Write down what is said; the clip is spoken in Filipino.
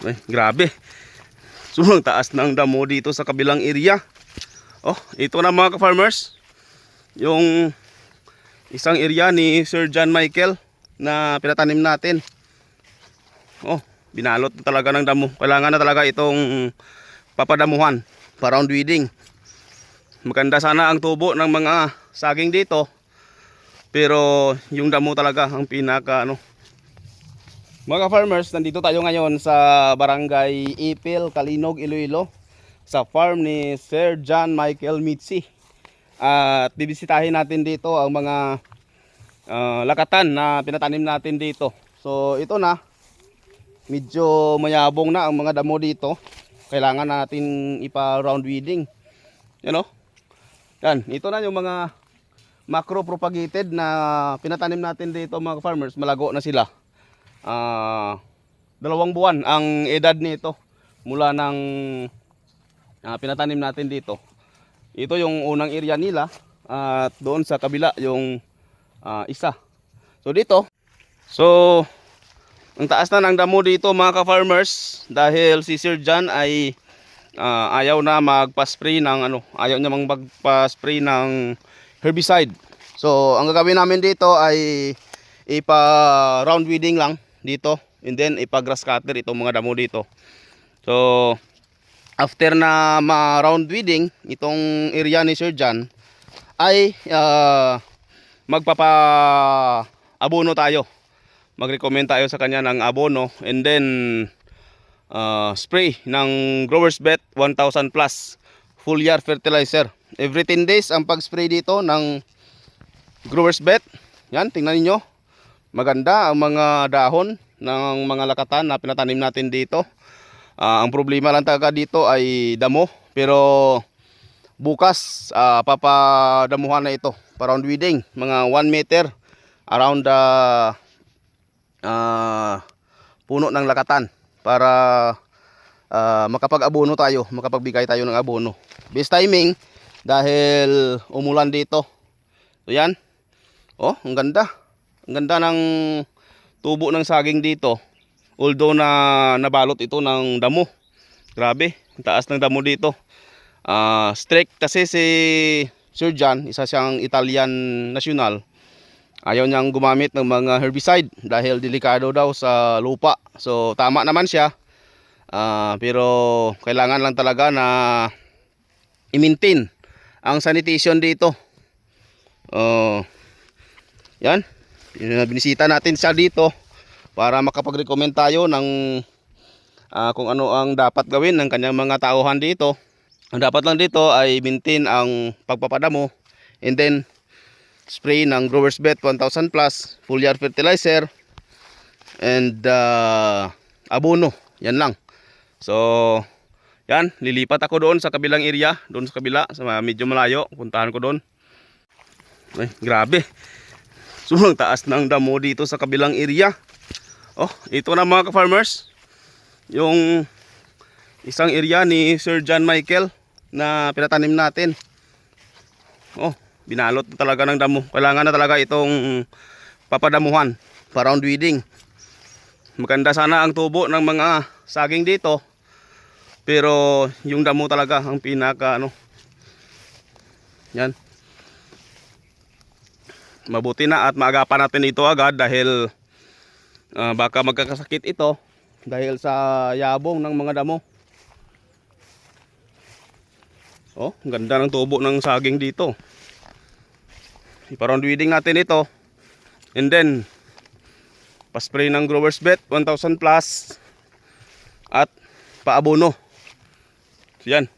Ay, grabe. Sobrang taas ng damo dito sa kabilang area. Oh, ito na mga ka-farmers. Yung isang area ni Sir John Michael na pinatanim natin. Oh, binalot na talaga ng damo. Kailangan na talaga itong papadamuhan para round weeding. Maganda sana ang tubo ng mga saging dito. Pero yung damo talaga ang pinaka Mga farmers, nandito tayo ngayon sa Barangay Ipil, Kalinog, Iloilo, sa farm ni Sir John Michael Mitzi. At bibisitahin natin dito ang mga lakatan na pinatanim natin dito. So ito na, medyo mayabong na ang mga damo dito. Kailangan natin ipa-round weeding. Yan o. Yan, ito na yung mga macro propagated na pinatanim natin dito mga farmers. Malago na sila. 2 buwan ang edad nito mula ng pinatanim natin dito. Ito yung unang area nila at doon sa kabila yung isa. So dito, ang taas na ng damo dito mga ka-farmers dahil si Sir John ay ayaw na magpa-spray ng ayaw niya magpa-spray ng herbicide. So ang gagawin namin dito ay ipa-round weeding lang dito and then ipa-grass cutter itong mga damo dito. So after na ma-round weeding itong area ni Sir John ay magpapa-abono tayo. Mag-recommend tayo sa kanya ng abono and then spray ng Growers Bet 1000 plus foliar fertilizer. Every 10 days ang pag-spray dito ng Growers Bet. Yan, tingnan niyo. Maganda ang mga dahon ng mga lakatan na pinatanim natin dito. Ang problema lang talaga dito ay damo. Pero bukas papadamuhan na ito para round weeding. Mga 1 meter around the puno ng lakatan para makapag-abono tayo, makapagbigay tayo ng abono. Best timing dahil umulan dito. So yan. Oh, ang ganda. Ang ganda ng tubo ng saging dito. Although na nabalot ito ng damo. Grabe, ang taas ng damo dito. Strict kasi si Sir John, isa siyang Italian national. Ayaw niyang gumamit ng mga herbicide dahil delikado daw sa lupa. So tama naman siya. Pero kailangan lang talaga na i-maintain ang sanitation dito. Yan. Binisita natin siya dito para makapag-recommend tayo ng kung ano ang dapat gawin ng kanyang mga tauhan dito. Ang dapat lang dito ay maintain ang pagpapadamo and then spray ng Growers Bet 1000 plus foliar fertilizer and abono. Yan lang. So yan, lilipat ako doon sa kabilang area, doon sa kabila, sa medyo malayo. Puntahan ko doon. Ay, grabe. Sobrang taas ng damo dito sa kabilang area. Oh, ito na mga ka-farmers. Yung isang area ni Sir John Michael na pinatanim natin. Oh, binalot na talaga ng damo. Kailangan na talaga itong papadamuhan para round weeding. Maganda sana ang tubo ng mga saging dito. Pero yung damo talaga ang pinaka Yan. Mabuti na at maagapan natin ito agad dahil baka magkakasakit ito dahil sa yabong ng mga damo. Oh, ang ganda ng tubo ng saging dito. Ipa-round weeding natin ito. And then pa-spray ng Growers Bet 1000 plus at paabono. So yan.